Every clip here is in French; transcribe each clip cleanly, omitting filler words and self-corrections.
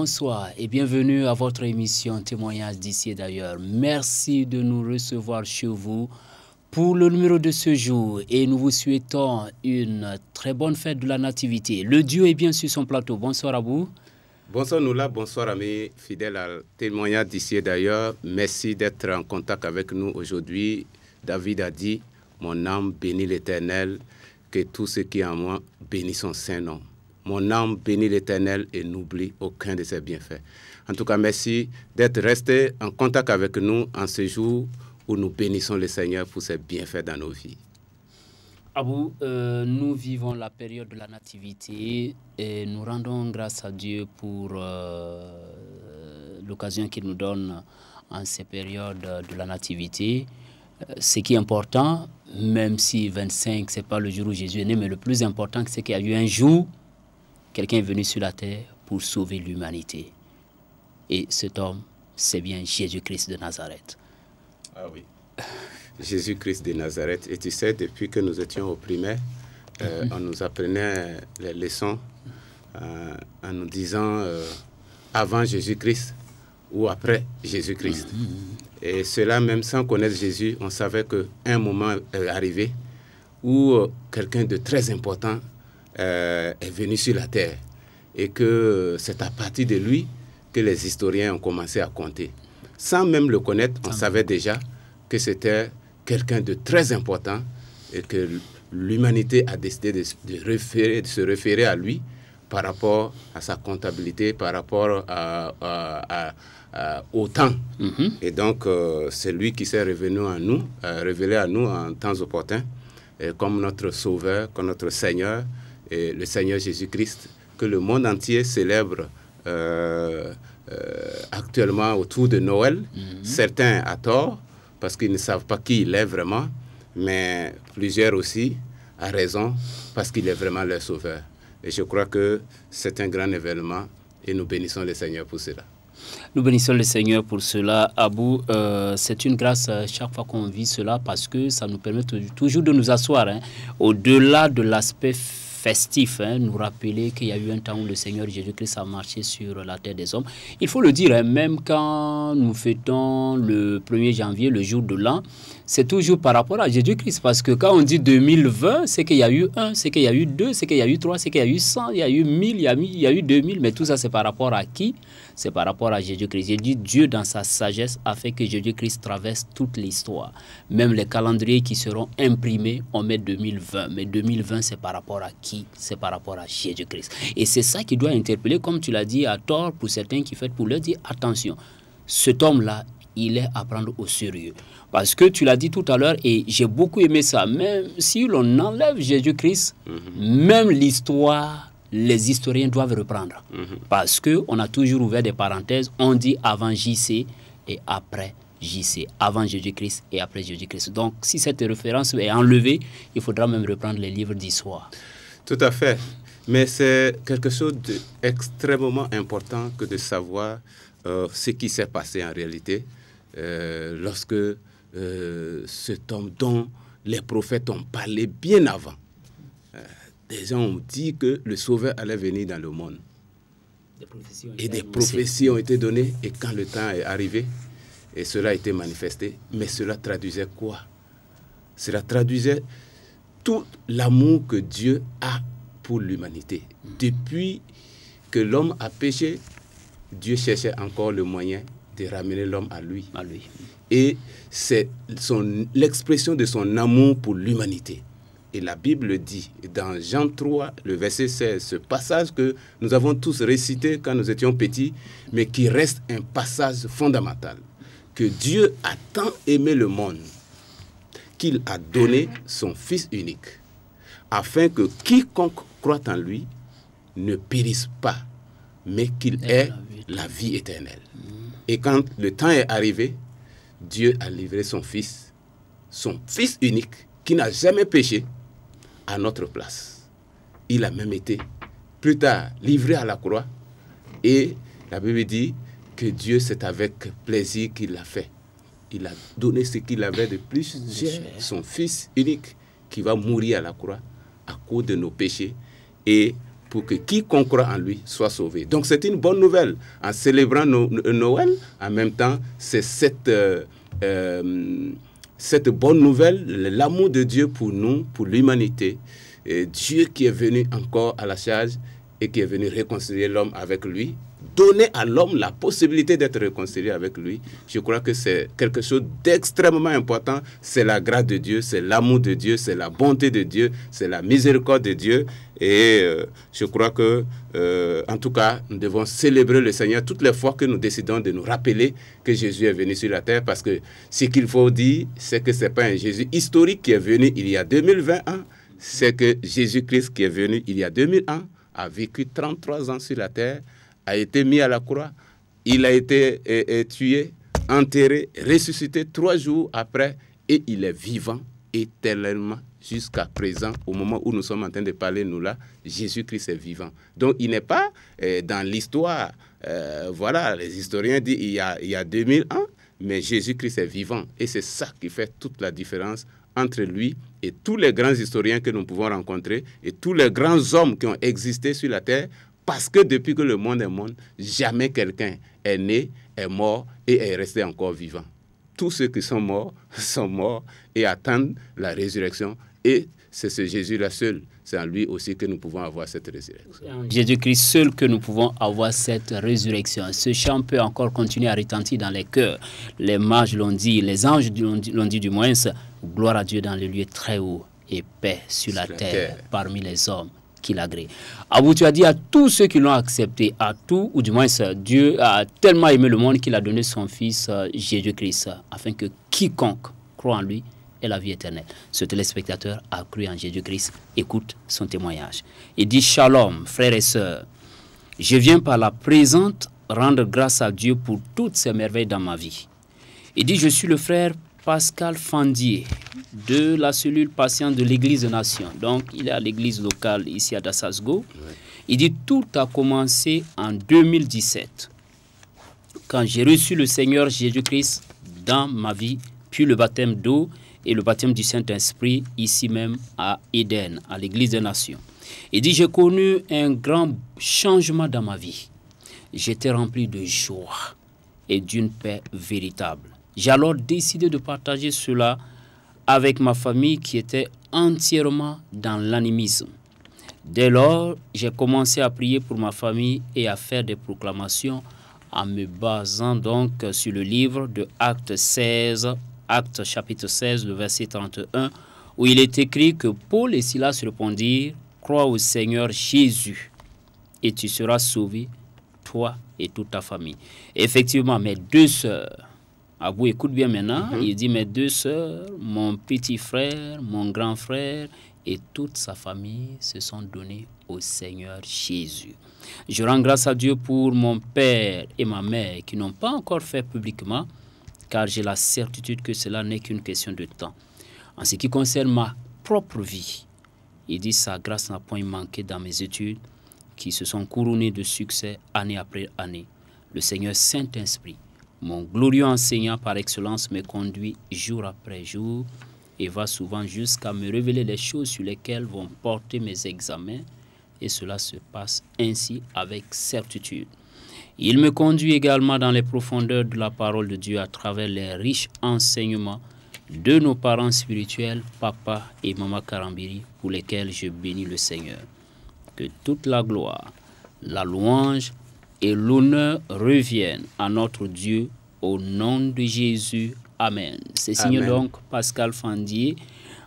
bonsoir et bienvenue à votre émission Témoignages d'ici et d'ailleurs. Merci de nous recevoir chez vous pour le numéro de ce jour et nous vous souhaitons une très bonne fête de la Nativité. Le Dieu est bien sur son plateau. Bonsoir à vous. Bonsoir Noula, bonsoir amis fidèles à Témoignages d'ici et d'ailleurs. Merci d'être en contact avec nous aujourd'hui. David a dit, mon âme bénit l'Éternel, que tout ce qui est en moi bénit son saint nom. Mon âme bénit l'Éternel et n'oublie aucun de ses bienfaits. En tout cas, merci d'être resté en contact avec nous en ce jour où nous bénissons le Seigneur pour ses bienfaits dans nos vies. Abou, nous vivons la période de la Nativité et nous rendons grâce à Dieu pour l'occasion qu'il nous donne en ces périodes de la Nativité. Ce qui est important, même si 25, ce n'est pas le jour où Jésus est né, mais le plus important, c'est qu'il y a eu un jour, quelqu'un est venu sur la terre pour sauver l'humanité. Et cet homme, c'est bien Jésus-Christ de Nazareth. Ah oui. Jésus-Christ de Nazareth. Et tu sais, depuis que nous étions au primaire, on nous apprenait les leçons en nous disant avant Jésus-Christ ou après Jésus-Christ. Et cela, même sans connaître Jésus, on savait qu'un moment est arrivé où quelqu'un de très important est venu sur la terre et que c'est à partir de lui que les historiens ont commencé à compter. Sans même le connaître, on savait déjà que c'était quelqu'un de très important et que l'humanité a décidé de se référer à lui par rapport à sa comptabilité, par rapport au temps. Et donc, c'est lui qui s'est révélé à nous en temps opportun, comme notre Sauveur, comme notre Seigneur, et le Seigneur Jésus-Christ, que le monde entier célèbre actuellement autour de Noël. Certains à tort, parce qu'ils ne savent pas qui il est vraiment, mais plusieurs aussi à raison, parce qu'il est vraiment leur Sauveur. Et je crois que c'est un grand événement et nous bénissons le Seigneur pour cela. Nous bénissons le Seigneur pour cela. Abou, c'est une grâce chaque fois qu'on vit cela parce que ça nous permet toujours de nous asseoir. Au-delà de l'aspect festif, nous rappeler qu'il y a eu un temps où le Seigneur Jésus-Christ a marché sur la terre des hommes. Il faut le dire, même quand nous fêtons le 1er janvier, le jour de l'an, c'est toujours par rapport à Jésus-Christ. Parce que quand on dit 2020, c'est qu'il y a eu 1, c'est qu'il y a eu 2, c'est qu'il y a eu 3, c'est qu'il y a eu 100, il y a eu 1000, il y a eu 2000. Mais tout ça, c'est par rapport à qui? C'est par rapport à Jésus-Christ. J'ai dit, Dieu, dans sa sagesse, a fait que Jésus-Christ traverse toute l'histoire. Même les calendriers qui seront imprimés, on met 2020. Mais 2020, c'est par rapport à qui? C'est par rapport à Jésus-Christ. Et c'est ça qui doit interpeller, comme tu l'as dit, à tort pour certains qui fêtent, pour leur dire, attention, cet homme-là, il est à prendre au sérieux. Parce que tu l'as dit tout à l'heure, et j'ai beaucoup aimé ça, même si l'on enlève Jésus-Christ, même l'histoire, les historiens doivent reprendre. Parce qu'on a toujours ouvert des parenthèses, on dit avant JC et après JC, avant Jésus-Christ et après Jésus-Christ. Donc, si cette référence est enlevée, il faudra même reprendre les livres d'histoire. Tout à fait. Mais c'est quelque chose d'extrêmement important que de savoir ce qui s'est passé en réalité lorsque cet homme dont les prophètes ont parlé bien avant. Des gens ont dit que le Sauveur allait venir dans le monde. Des prophéties ont été données. Et quand le temps est arrivé, et cela a été manifesté, mais cela traduisait quoi? Cela traduisait tout l'amour que Dieu a pour l'humanité. Depuis que l'homme a péché, Dieu cherchait encore le moyen de ramener l'homme à lui. Et c'est l'expression de son amour pour l'humanité. Et la Bible dit, dans Jean 3, le verset 16, ce passage que nous avons tous récité quand nous étions petits, mais qui reste un passage fondamental, que Dieu a tant aimé le monde qu'il a donné son Fils unique, afin que quiconque croit en lui ne périsse pas, mais qu'il ait la vie éternelle. Et quand le temps est arrivé, Dieu a livré son Fils unique, qui n'a jamais péché, à notre place. Il a même été, plus tard, livré à la croix. Et la Bible dit que Dieu, c'est avec plaisir qu'il l'a fait. Il a donné ce qu'il avait de plus cher, son Fils unique, qui va mourir à la croix à cause de nos péchés et pour que quiconque croit en lui soit sauvé. Donc c'est une bonne nouvelle. En célébrant Noël, en même temps, c'est cette bonne nouvelle, l'amour de Dieu pour nous, pour l'humanité. Dieu qui est venu encore à la charge et qui est venu réconcilier l'homme avec lui, donner à l'homme la possibilité d'être réconcilié avec lui. Je crois que c'est quelque chose d'extrêmement important. C'est la grâce de Dieu, c'est l'amour de Dieu, c'est la bonté de Dieu, c'est la miséricorde de Dieu. Et je crois que, en tout cas, nous devons célébrer le Seigneur toutes les fois que nous décidons de nous rappeler que Jésus est venu sur la terre. Parce que ce qu'il faut dire, c'est que ce n'est pas un Jésus historique qui est venu il y a 2020 ans. C'est que Jésus-Christ qui est venu il y a 2000 ans, a vécu 33 ans sur la terre, a été mis à la croix, il a été tué, enterré, ressuscité 3 jours après, et il est vivant éternellement jusqu'à présent. Au moment où nous sommes en train de parler, nous là, Jésus-Christ est vivant. Donc il n'est pas dans l'histoire, voilà, les historiens disent il y a 2000 ans, mais Jésus-Christ est vivant. Et c'est ça qui fait toute la différence entre lui et tous les grands historiens que nous pouvons rencontrer et tous les grands hommes qui ont existé sur la terre. Parce que depuis que le monde est monde, jamais quelqu'un est né, est mort et est resté encore vivant. Tous ceux qui sont morts et attendent la résurrection. Et c'est ce Jésus-là seul, c'est en lui aussi que nous pouvons avoir cette résurrection. Jésus-Christ seul que nous pouvons avoir cette résurrection. Ce chant peut encore continuer à retentir dans les cœurs. Les mages l'ont dit, les anges l'ont dit du moins, gloire à Dieu dans les lieux très hauts et paix sur la terre parmi les hommes qui l'agrée. Abou, tu as dit à tous ceux qui l'ont accepté, à tout, ou du moins Dieu a tellement aimé le monde qu'il a donné son Fils Jésus-Christ, afin que quiconque croit en lui ait la vie éternelle. Ce téléspectateur a cru en Jésus-Christ. Écoute son témoignage. Il dit: Shalom, frères et sœurs, je viens par la présente rendre grâce à Dieu pour toutes ces merveilles dans ma vie. Il dit: je suis le frère Pascal Fandier de la cellule patiente de l'Église des Nations. Donc, il est à l'église locale ici à Dassasgo. Il dit: tout a commencé en 2017, quand j'ai reçu le Seigneur Jésus-Christ dans ma vie, puis le baptême d'eau et le baptême du Saint-Esprit ici même à Éden, à l'Église des Nations. Il dit: j'ai connu un grand changement dans ma vie. J'étais rempli de joie et d'une paix véritable. J'ai alors décidé de partager cela avec ma famille qui était entièrement dans l'animisme. Dès lors, j'ai commencé à prier pour ma famille et à faire des proclamations en me basant donc sur le livre de Actes chapitre 16, le verset 31, où il est écrit que Paul et Silas répondirent: crois au Seigneur Jésus et tu seras sauvé, toi et toute ta famille. Et effectivement, mes 2 sœurs, Abou, écoute bien maintenant, il dit: mes 2 sœurs, mon petit frère, mon grand frère et toute sa famille se sont donnés au Seigneur Jésus. Je rends grâce à Dieu pour mon père et ma mère qui n'ont pas encore fait publiquement, car j'ai la certitude que cela n'est qu'une question de temps. En ce qui concerne ma propre vie, il dit: sa grâce n'a point manqué dans mes études, qui se sont couronnées de succès année après année. Le Seigneur Saint-Esprit, mon glorieux enseignant par excellence, me conduit jour après jour et va souvent jusqu'à me révéler les choses sur lesquelles vont porter mes examens, et cela se passe ainsi avec certitude. Il me conduit également dans les profondeurs de la parole de Dieu à travers les riches enseignements de nos parents spirituels, papa et maman Karambiri, pour lesquels je bénis le Seigneur. Que toute la gloire, la louange et l'honneur reviennent à notre Dieu au nom de Jésus. Amen. C'est signé donc Pascal Fandier,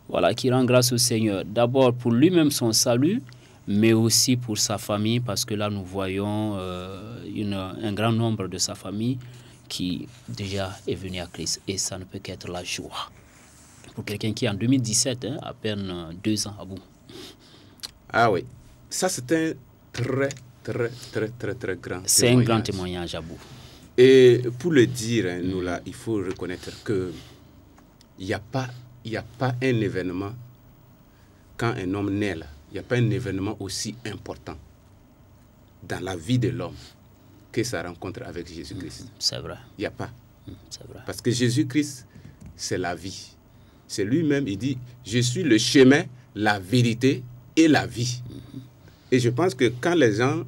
voilà, qui rend grâce au Seigneur. D'abord pour lui-même son salut, mais aussi pour sa famille, parce que là nous voyons un grand nombre de sa famille qui déjà est venu à Christ, et ça ne peut qu'être la joie. Pour quelqu'un qui en 2017, à peine 2 ans à bout. Ah oui, ça c'est un très grand témoignage. C'est un grand témoignage à bout. Et pour le dire, nous là, il faut reconnaître que il n'y a pas un événement, quand un homme naît là, il n'y a pas un événement aussi important dans la vie de l'homme que sa rencontre avec Jésus-Christ. C'est vrai. Il n'y a pas. C'est vrai. Parce que Jésus-Christ, c'est la vie. C'est lui-même, il dit: je suis le chemin, la vérité et la vie. Et je pense que quand les gens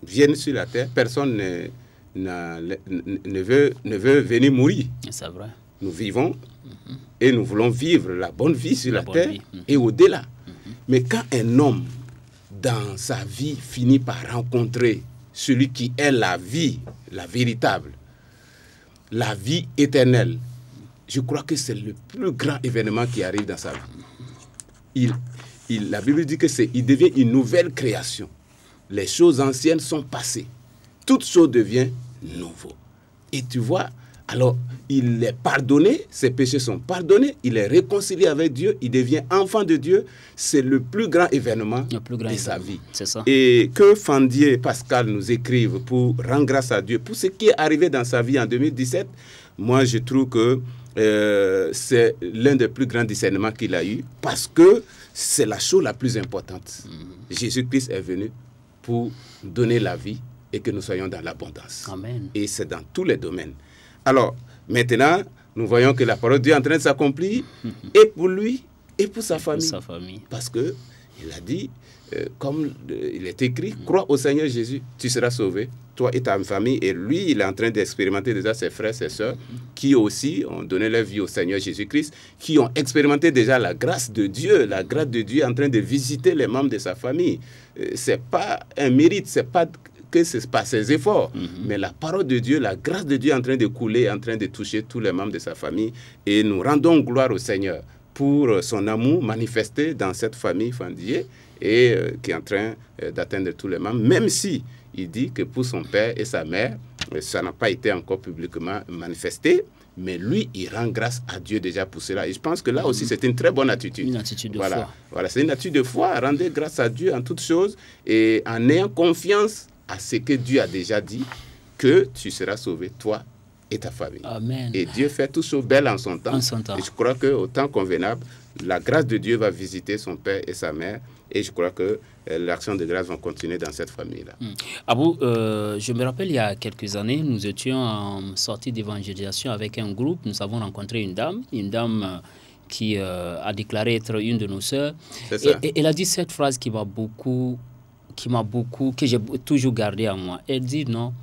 viennent sur la terre, personne ne veut venir mourir. C'est vrai. Nous vivons et nous voulons vivre la bonne vie sur la terre et au-delà. Mais quand un homme, dans sa vie, finit par rencontrer celui qui est la vie, la véritable, la vie éternelle, je crois que c'est le plus grand événement qui arrive dans sa vie. La Bible dit qu'il devient une nouvelle création. Les choses anciennes sont passées. Toute chose devient nouveau. Et tu vois, alors il est pardonné, ses péchés sont pardonnés, il est réconcilié avec Dieu, il devient enfant de Dieu. C'est le plus grand événement de sa vie. C'est ça. Et que Fandier et Pascal nous écrivent pour rendre grâce à Dieu pour ce qui est arrivé dans sa vie en 2017, moi je trouve que c'est l'un des plus grands discernements qu'il a eu, parce que c'est la chose la plus importante. Jésus-Christ est venu pour donner la vie et que nous soyons dans l'abondance. Amen. Et c'est dans tous les domaines. Alors, maintenant, nous voyons que la parole de Dieu est en train de s'accomplir, et pour lui, et pour sa famille. Parce qu'il a dit, comme il est écrit, crois au Seigneur Jésus, tu seras sauvé, toi et ta famille. Et lui, il est en train d'expérimenter déjà ses frères, ses sœurs, qui aussi ont donné leur vie au Seigneur Jésus-Christ, qui ont expérimenté déjà la grâce de Dieu est en train de visiter les membres de sa famille. Ce n'est pas un mérite, ce n'est pas que ce n'est pas ses efforts, mais la parole de Dieu, la grâce de Dieu est en train de couler, en train de toucher tous les membres de sa famille. Et nous rendons gloire au Seigneur pour son amour manifesté dans cette famille Fandier et qui est en train d'atteindre tous les membres, même si il dit que pour son père et sa mère, ça n'a pas été encore publiquement manifesté, mais lui, il rend grâce à Dieu déjà pour cela. Et je pense que là aussi, c'est une très bonne attitude. Une attitude de foi. Voilà, c'est une attitude de foi, rendre grâce à Dieu en toutes choses et en ayant confiance à ce que Dieu a déjà dit, que tu seras sauvé, toi et ta famille. Amen. Et Dieu fait tout chose belle en son temps. Et je crois qu'au temps convenable, la grâce de Dieu va visiter son père et sa mère. Et je crois que l'action de grâce va continuer dans cette famille-là. Abou, je me rappelle, il y a quelques années, nous étions en sortie d'évangélisation avec un groupe. Nous avons rencontré une dame qui a déclaré être une de nos sœurs. Et elle a dit cette phrase que j'ai toujours gardé à moi. Elle dit non,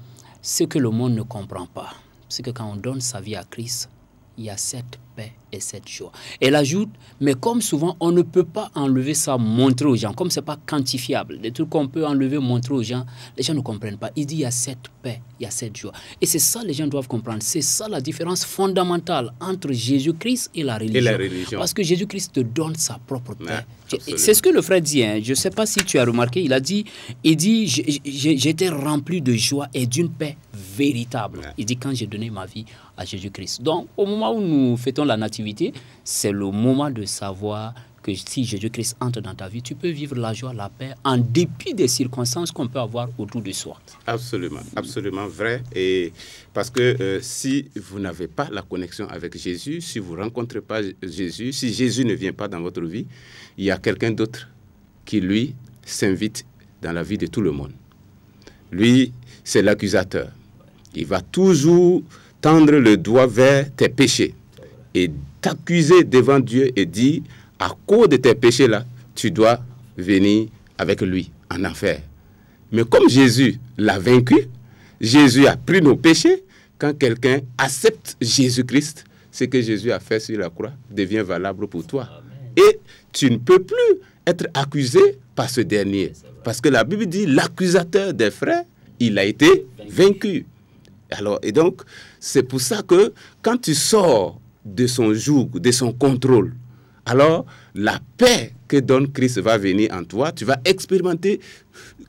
ce que le monde ne comprend pas, c'est que quand on donne sa vie à Christ, il y a cette paix et cette joie. Elle ajoute, mais comme souvent, on ne peut pas enlever ça, montrer aux gens, comme ce n'est pas quantifiable, des trucs qu'on peut enlever, montrer aux gens, les gens ne comprennent pas. Il dit, il y a cette paix, il y a cette joie. Et c'est ça, les gens doivent comprendre. C'est ça la différence fondamentale entre Jésus-Christ et la religion. Parce que Jésus-Christ te donne sa propre paix. C'est ce que le frère dit. Hein. Je ne sais pas si tu as remarqué, il dit, j'étais rempli de joie et d'une paix véritable. Il dit, quand j'ai donné ma vie à Jésus-Christ. Donc, au moment où nous fêtons la nativité, c'est le moment de savoir que si Jésus-Christ entre dans ta vie, tu peux vivre la joie, la paix, en dépit des circonstances qu'on peut avoir autour de soi. Absolument, absolument vrai. Et parce que si vous n'avez pas la connexion avec Jésus, si vous ne rencontrez pas Jésus, si Jésus ne vient pas dans votre vie, il y a quelqu'un d'autre qui, lui, s'invite dans la vie de tout le monde. Lui, c'est l'accusateur. Il va toujours tendre le doigt vers tes péchés et t'accuser devant Dieu et dire, à cause de tes péchés-là, tu dois venir avec lui en enfer. Mais comme Jésus l'a vaincu, Jésus a pris nos péchés, quand quelqu'un accepte Jésus-Christ, ce que Jésus a fait sur la croix devient valable pour toi. Amen. Et tu ne peux plus être accusé par ce dernier. Parce que la Bible dit, l'accusateur des frères, il a été vaincu. Alors, et donc, c'est pour ça que quand tu sors de son joug, de son contrôle, alors la paix que donne Christ va venir en toi. Tu vas expérimenter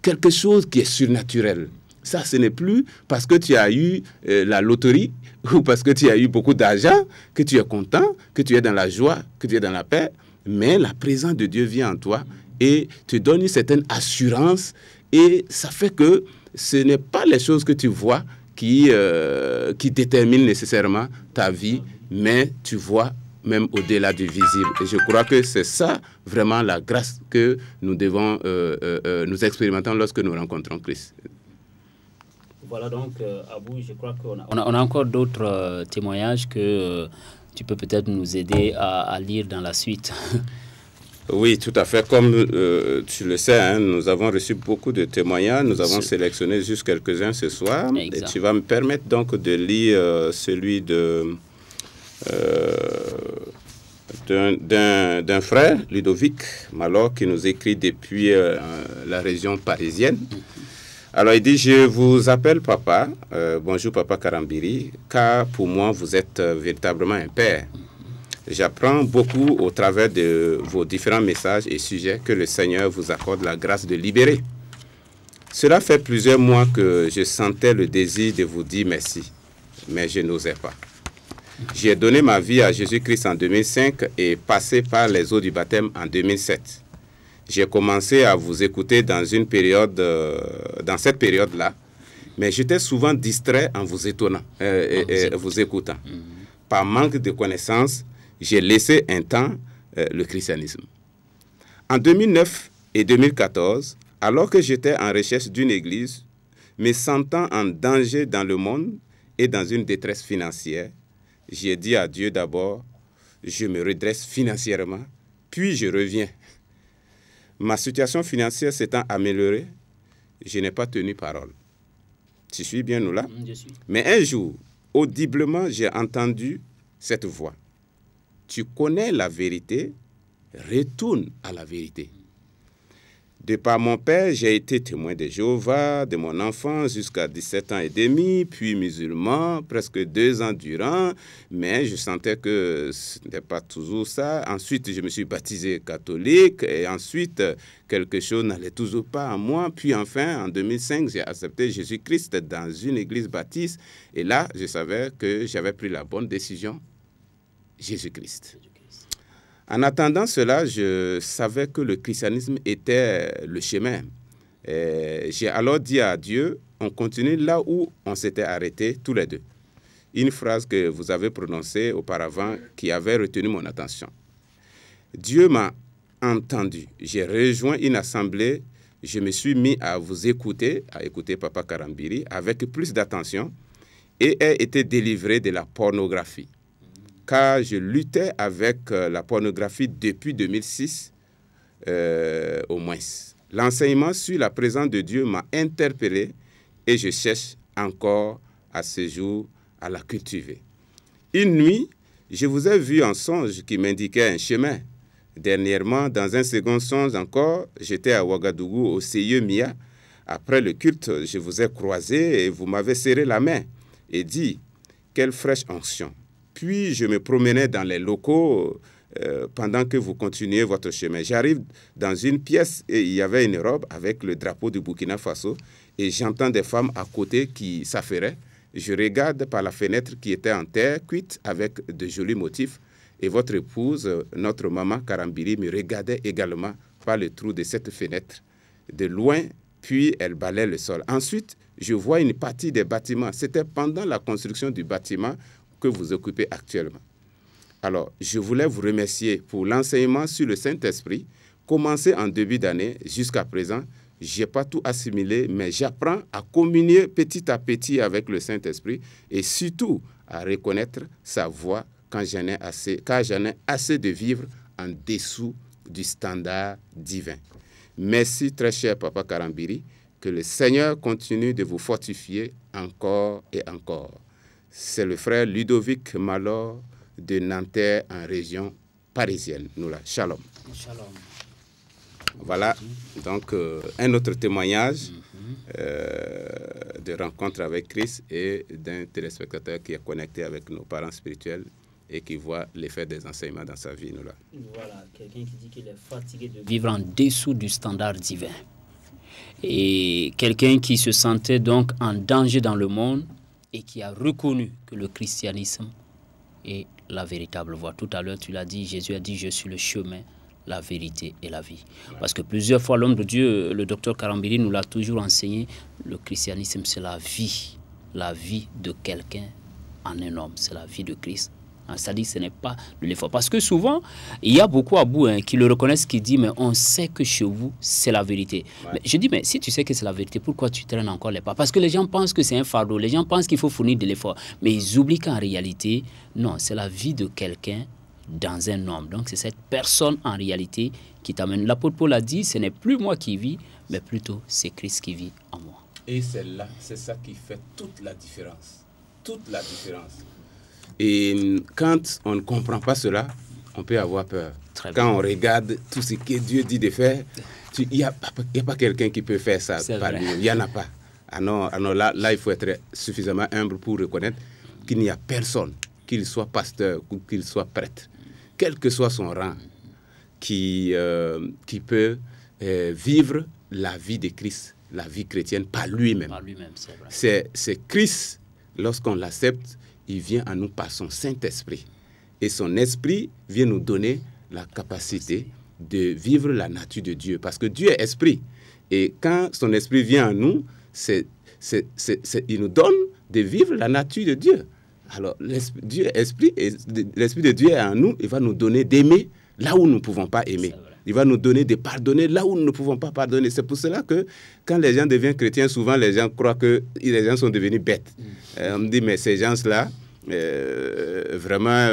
quelque chose qui est surnaturel. Ça, ce n'est plus parce que tu as eu la loterie ou parce que tu as eu beaucoup d'argent que tu es content, que tu es dans la joie, que tu es dans la paix. Mais la présence de Dieu vient en toi et te donne une certaine assurance. Et ça fait que ce n'est pas les choses que tu vois qui déterminent nécessairement ta vie, mais tu vois même au-delà du visible. Et je crois que c'est ça vraiment la grâce que nous devons nous expérimentons lorsque nous rencontrons Christ. Voilà donc, Abou, je crois qu'on a encore d'autres témoignages que tu peux peut-être nous aider à lire dans la suite. Oui, tout à fait. Comme tu le sais, hein, nous avons reçu beaucoup de témoignages. Nous avons sélectionné juste quelques-uns ce soir. Exact. Et tu vas me permettre donc de lire celui d'un frère, Ludovic Malor, qui nous écrit depuis la région parisienne. Alors, il dit, je vous appelle papa, bonjour papa Karambiri, car pour moi, vous êtes véritablement un père. J'apprends beaucoup au travers de vos différents messages et sujets que le Seigneur vous accorde la grâce de libérer. Cela fait plusieurs mois que je sentais le désir de vous dire merci, mais je n'osais pas. J'ai donné ma vie à Jésus-Christ en 2005 et passé par les eaux du baptême en 2007. J'ai commencé à vous écouter dans cette période-là, mais j'étais souvent distrait en vous étonnant, vous écoutant. Par manque de connaissances, j'ai laissé un temps le christianisme. En 2009 et 2014, alors que j'étais en recherche d'une église, me sentant en danger dans le monde et dans une détresse financière, j'ai dit à Dieu d'abord, je me redresse financièrement, puis je reviens. Ma situation financière s'étant améliorée, je n'ai pas tenu parole. Tu suis bien, nous là? Je suis. Mais un jour, audiblement, j'ai entendu cette voix. Tu connais la vérité, retourne à la vérité. De par mon père, j'ai été témoin de Jéhovah, de mon enfance jusqu'à 17 ans et demi, puis musulman, presque 2 ans durant, mais je sentais que ce n'était pas toujours ça. Ensuite, je me suis baptisé catholique, et ensuite, quelque chose n'allait toujours pas en moi. Puis enfin, en 2005, j'ai accepté Jésus-Christ dans une église baptiste, et là, je savais que j'avais pris la bonne décision, Jésus-Christ. En attendant cela, je savais que le christianisme était le chemin. J'ai alors dit à Dieu, on continue là où on s'était arrêté tous les deux. Une phrase que vous avez prononcée auparavant qui avait retenu mon attention. Dieu m'a entendu. J'ai rejoint une assemblée. Je me suis mis à vous écouter, à écouter Papa Karambiri avec plus d'attention et ai été délivré de la pornographie. Car je luttais avec la pornographie depuis 2006, au moins. L'enseignement sur la présence de Dieu m'a interpellé et je cherche encore à ce jour à la cultiver. Une nuit, je vous ai vu en songe qui m'indiquait un chemin. Dernièrement, dans un second songe encore, j'étais à Ouagadougou, au CIE MIA. Après le culte, je vous ai croisé et vous m'avez serré la main et dit « Quelle fraîche onction !» Puis, je me promenais dans les locaux pendant que vous continuez votre chemin. J'arrive dans une pièce et il y avait une robe avec le drapeau du Burkina Faso et j'entends des femmes à côté qui s'affairaient. Je regarde par la fenêtre qui était en terre cuite avec de jolis motifs et votre épouse, notre maman Karambiri, me regardait également par le trou de cette fenêtre. De loin, puis elle balayait le sol. Ensuite, je vois une partie des bâtiments. C'était pendant la construction du bâtiment que vous occupez actuellement. Alors, je voulais vous remercier pour l'enseignement sur le Saint-Esprit, commencé en début d'année jusqu'à présent. Je n'ai pas tout assimilé, mais j'apprends à communier petit à petit avec le Saint-Esprit et surtout à reconnaître sa voix quand j'en ai assez de vivre en dessous du standard divin. Merci très cher Papa Karambiri, que le Seigneur continue de vous fortifier encore et encore. C'est le frère Ludovic Malor de Nanterre en région parisienne. Nous là, shalom. Shalom. Voilà, donc un autre témoignage de rencontre avec Christ et d'un téléspectateur qui est connecté avec nos parents spirituels et qui voit l'effet des enseignements dans sa vie. Nous là. Voilà, quelqu'un qui dit qu'il est fatigué de vivre en dessous du standard divin. Et quelqu'un qui se sentait donc en danger dans le monde et qui a reconnu que le christianisme est la véritable voie. Tout à l'heure, tu l'as dit, Jésus a dit, je suis le chemin, la vérité et la vie. Parce que plusieurs fois, l'homme de Dieu, le docteur Karambiri, nous l'a toujours enseigné, le christianisme, c'est la vie de quelqu'un en un homme, c'est la vie de Christ. C'est-à-dire ce n'est pas de l'effort. Parce que souvent, il y a beaucoup à bout qui le reconnaissent, qui disent, mais on sait que chez vous, c'est la vérité. Ouais. Mais je dis, mais si tu sais que c'est la vérité, pourquoi tu traînes encore les pas? Parce que les gens pensent que c'est un fardeau, les gens pensent qu'il faut fournir de l'effort. Mais ils oublient qu'en réalité, non, c'est la vie de quelqu'un dans un homme. Donc c'est cette personne en réalité qui t'amène. L'apôtre Paul a dit, ce n'est plus moi qui vis, mais plutôt c'est Christ qui vit en moi. Et c'est ça qui fait toute la différence. Toute la différence. Et quand on ne comprend pas cela, on peut avoir peur. Quand on regarde tout ce que Dieu dit de faire, il n'y a pas quelqu'un qui peut faire ça par lui. Il n'y en a pas. Alors là, il faut être suffisamment humble pour reconnaître qu'il n'y a personne, qu'il soit pasteur ou qu'il soit prêtre, quel que soit son rang, qui peut vivre la vie de Christ, la vie chrétienne, par lui-même. Par lui-même, c'est vrai. C'est Christ, lorsqu'on l'accepte, il vient à nous par son Saint-Esprit. Et son esprit vient nous donner la capacité de vivre la nature de Dieu. Parce que Dieu est esprit. Et quand son esprit vient à nous, il nous donne de vivre la nature de Dieu. Alors, Dieu est esprit, et l'esprit de Dieu est en nous, il va nous donner d'aimer là où nous ne pouvons pas aimer. Il va nous donner de pardonner là où nous ne pouvons pas pardonner. C'est pour cela que quand les gens deviennent chrétiens, souvent les gens croient que les gens sont devenus bêtes. On me dit, mais ces gens-là, vraiment,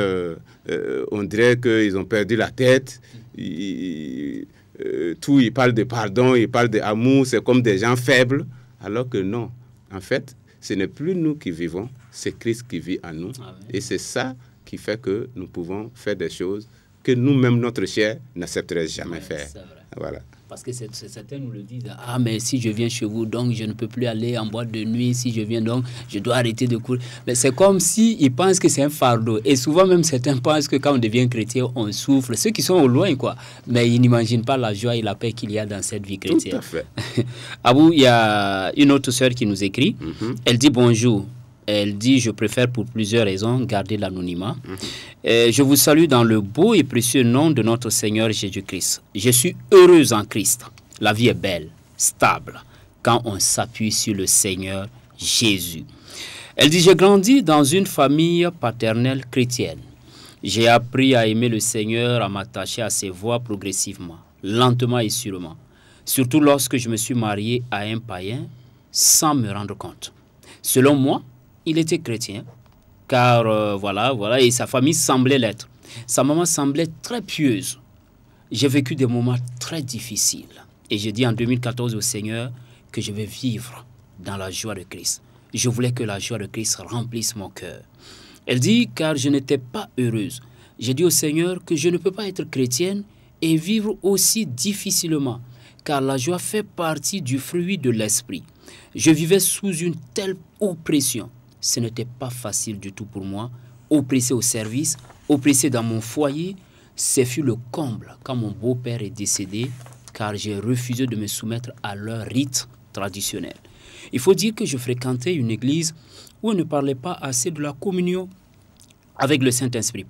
on dirait qu'ils ont perdu la tête. Tout, ils parlent de pardon, ils parlent d'amour, c'est comme des gens faibles. Alors que non, en fait, ce n'est plus nous qui vivons, c'est Christ qui vit en nous. Amen. Et c'est ça qui fait que nous pouvons faire des choses que nous-mêmes, notre chair, n'accepterait jamais faire. Voilà. Parce que certains nous le disent, ah mais si je viens chez vous, donc je ne peux plus aller en boîte de nuit, si je viens donc, je dois arrêter de courir. Mais c'est comme s'ils pensent que c'est un fardeau. Et souvent même certains pensent que quand on devient chrétien, on souffre. Ceux qui sont au loin, quoi. Mais ils n'imaginent pas la joie et la paix qu'il y a dans cette vie chrétienne. Tout à fait. Abou, il y a une autre sœur qui nous écrit. Elle dit bonjour. Elle dit, je préfère pour plusieurs raisons garder l'anonymat. Je vous salue dans le beau et précieux nom de notre Seigneur Jésus-Christ. Je suis heureuse en Christ. La vie est belle, stable, quand on s'appuie sur le Seigneur Jésus. Elle dit, j'ai grandi dans une famille paternelle chrétienne. J'ai appris à aimer le Seigneur, à m'attacher à ses voies progressivement, lentement et sûrement. Surtout lorsque je me suis marié à un païen sans me rendre compte. Selon moi, il était chrétien, car voilà, et sa famille semblait l'être. Sa maman semblait très pieuse. J'ai vécu des moments très difficiles. Et j'ai dit en 2014 au Seigneur que je vais vivre dans la joie de Christ. Je voulais que la joie de Christ remplisse mon cœur. Elle dit, car je n'étais pas heureuse. J'ai dit au Seigneur que je ne peux pas être chrétienne et vivre aussi difficilement, car la joie fait partie du fruit de l'esprit. Je vivais sous une telle oppression. Ce n'était pas facile du tout pour moi. Oppressé au service, oppressé dans mon foyer, ce fut le comble quand mon beau-père est décédé, car j'ai refusé de me soumettre à leur rite traditionnel. Il faut dire que je fréquentais une église où on ne parlait pas assez de la communion avec le Saint-Esprit,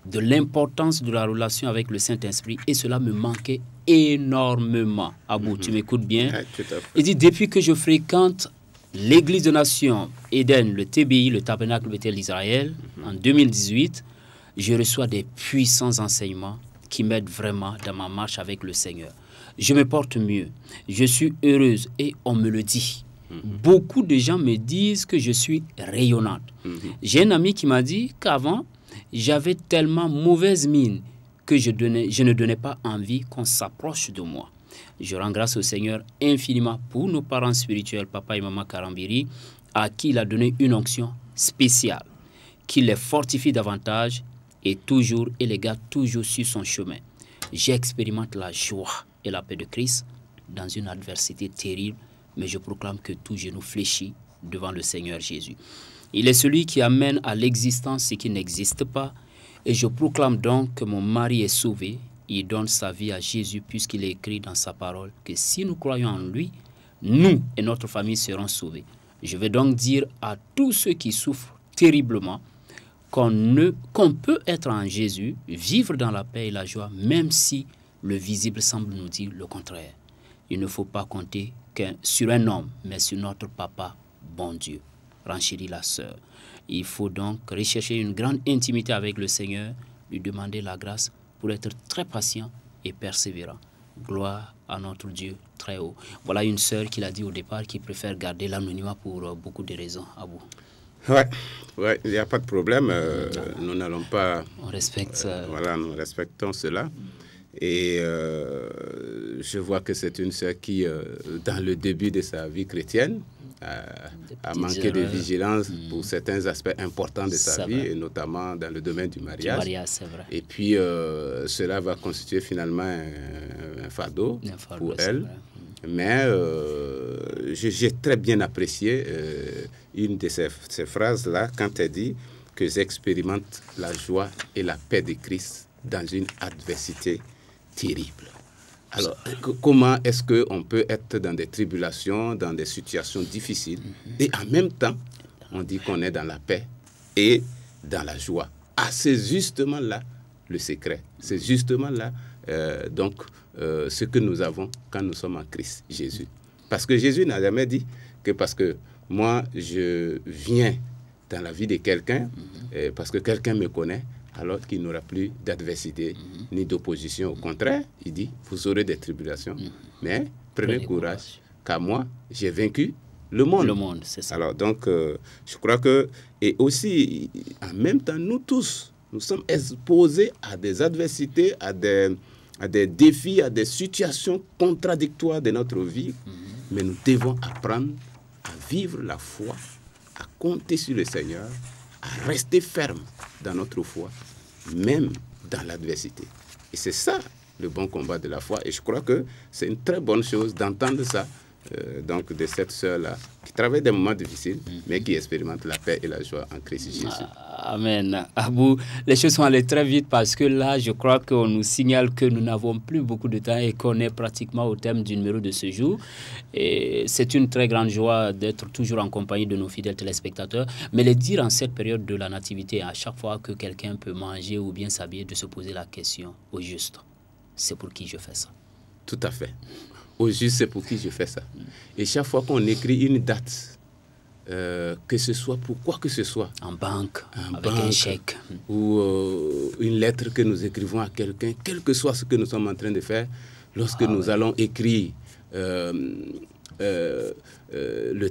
de l'importance de la relation avec le Saint-Esprit, et cela me manquait énormément. Abou, tu m'écoutes bien? Ouais, tout à fait. Il dit, depuis que je fréquente l'Église de Nation, Éden, le TBI, le Tabernacle Bethel d'Israël, en 2018, je reçois des puissants enseignements qui m'aident vraiment dans ma marche avec le Seigneur. Je me porte mieux, je suis heureuse et on me le dit. Beaucoup de gens me disent que je suis rayonnante. J'ai un ami qui m'a dit qu'avant, j'avais tellement mauvaise mine que je ne donnais pas envie qu'on s'approche de moi. Je rends grâce au Seigneur infiniment pour nos parents spirituels, papa et maman Karambiri, à qui il a donné une onction spéciale, qui les fortifie davantage et les garde toujours sur son chemin. J'expérimente la joie et la paix de Christ dans une adversité terrible, mais je proclame que tout genou fléchit devant le Seigneur Jésus. Il est celui qui amène à l'existence ce qui n'existe pas, et je proclame donc que mon mari est sauvé. Il donne sa vie à Jésus puisqu'il est écrit dans sa parole que si nous croyons en lui, nous et notre famille serons sauvés. Je vais donc dire à tous ceux qui souffrent terriblement qu'on peut être en Jésus, vivre dans la paix et la joie, même si le visible semble nous dire le contraire. Il ne faut pas compter sur un homme, mais sur notre papa, bon Dieu. Renchérit la sœur. Il faut donc rechercher une grande intimité avec le Seigneur, lui demander la grâce pour être très patient et persévérant. Gloire à notre Dieu très haut. Voilà une sœur qui l'a dit au départ, qui préfère garder l'anonymat pour beaucoup de raisons. Abou. Ouais, ouais, il n'y a pas de problème. Nous n'allons pas... On respecte... voilà, nous respectons cela. Et je vois que c'est une sœur qui, dans le début de sa vie chrétienne, a manqué de vigilance pour certains aspects importants de sa vie, et notamment dans le domaine du mariage. C'est vrai. Et puis, cela va constituer finalement un fardeau pour elle. Mais j'ai très bien apprécié une de ces phrases-là quand elle dit que j'expérimente la joie et la paix de Christ dans une adversité terrible. Alors, comment est-ce qu'on peut être dans des tribulations, dans des situations difficiles, et en même temps, on dit qu'on est dans la paix et dans la joie. Ah, c'est justement là le secret. C'est justement là, ce que nous avons quand nous sommes en Christ Jésus. Parce que Jésus n'a jamais dit que parce que moi, je viens dans la vie de quelqu'un, parce que quelqu'un me connaît, alors qu'il n'aura plus d'adversité ni d'opposition. Au contraire, il dit, vous aurez des tribulations, mais prenez courage, car moi, j'ai vaincu le monde. Le monde, c'est ça. Alors, donc, je crois que, et aussi, en même temps, nous tous, nous sommes exposés à des adversités, à des défis, à des situations contradictoires de notre vie, mais nous devons apprendre à vivre la foi, à compter sur le Seigneur, à rester ferme dans notre foi, même dans l'adversité. Et c'est ça le bon combat de la foi. Et je crois que c'est une très bonne chose d'entendre ça donc de cette sœur-là, qui travaille des moments difficiles, mais qui expérimente la paix et la joie en Christ Jésus. Amen. Abou, les choses sont allées très vite parce que là, je crois qu'on nous signale que nous n'avons plus beaucoup de temps et qu'on est pratiquement au thème du numéro de ce jour. Et c'est une très grande joie d'être toujours en compagnie de nos fidèles téléspectateurs. Mais les dire en cette période de la nativité, à chaque fois que quelqu'un peut manger ou bien s'habiller, de se poser la question au juste, c'est pour qui je fais ça? Tout à fait. Au juste, c'est pour qui je fais ça. Et chaque fois qu'on écrit une date, que ce soit pour quoi que ce soit, en banque, avec un chèque, ou une lettre que nous écrivons à quelqu'un, quel que soit ce que nous sommes en train de faire, lorsque nous allons écrire le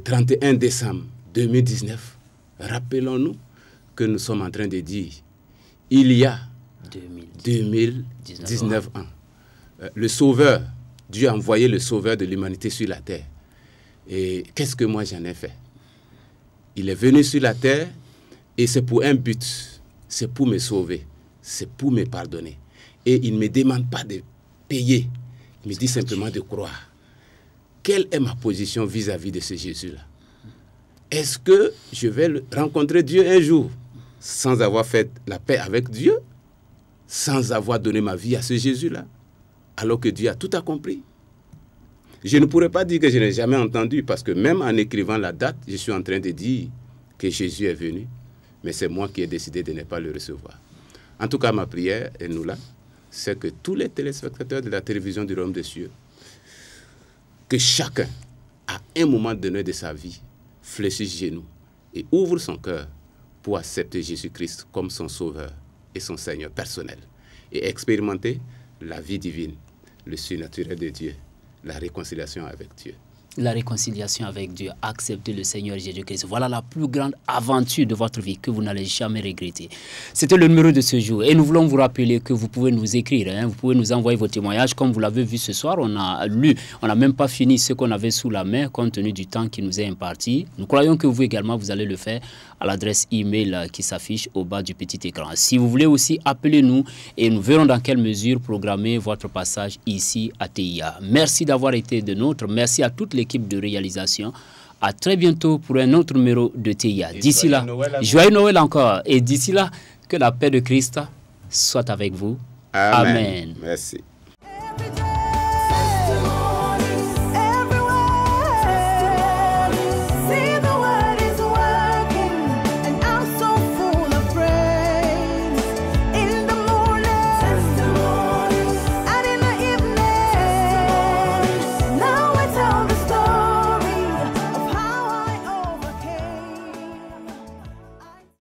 31 décembre 2019, rappelons-nous que nous sommes en train de dire, il y a 2019 ans, le Sauveur, Dieu a envoyé le Sauveur de l'humanité sur la terre. Et qu'est-ce que moi j'en ai fait? Il est venu sur la terre et c'est pour un but. C'est pour me sauver. C'est pour me pardonner. Et il ne me demande pas de payer. Il me dit simplement de croire. Quelle est ma position vis-à-vis de ce Jésus-là? Est-ce que je vais rencontrer Dieu un jour sans avoir fait la paix avec Dieu? Sans avoir donné ma vie à ce Jésus-là? Alors que Dieu a tout accompli. Je ne pourrais pas dire que je n'ai jamais entendu, parce que même en écrivant la date, je suis en train de dire que Jésus est venu, mais c'est moi qui ai décidé de ne pas le recevoir. En tout cas, ma prière, et nous là, c'est que tous les téléspectateurs de la télévision du Royaume des Cieux, que chacun, à un moment donné de sa vie, fléchisse genoux et ouvre son cœur pour accepter Jésus-Christ comme son Sauveur et son Seigneur personnel, et expérimenter la vie divine, le surnaturel de Dieu, la réconciliation avec Dieu. La réconciliation avec Dieu, accepter le Seigneur Jésus-Christ. Voilà la plus grande aventure de votre vie que vous n'allez jamais regretter. C'était le numéro de ce jour. Et nous voulons vous rappeler que vous pouvez nous écrire. Vous pouvez nous envoyer vos témoignages. Comme vous l'avez vu ce soir, on a lu. On n'a même pas fini ce qu'on avait sous la main compte tenu du temps qui nous est imparti. Nous croyons que vous également, vous allez le faire à l'adresse email qui s'affiche au bas du petit écran. Si vous voulez aussi, appelez-nous et nous verrons dans quelle mesure programmer votre passage ici à TIA. Merci d'avoir été de nôtres. Merci à toute l'équipe de réalisation. À très bientôt pour un autre numéro de TIA. D'ici là, joyeux Noël encore. Et d'ici là, que la paix de Christ soit avec vous. Amen. Merci.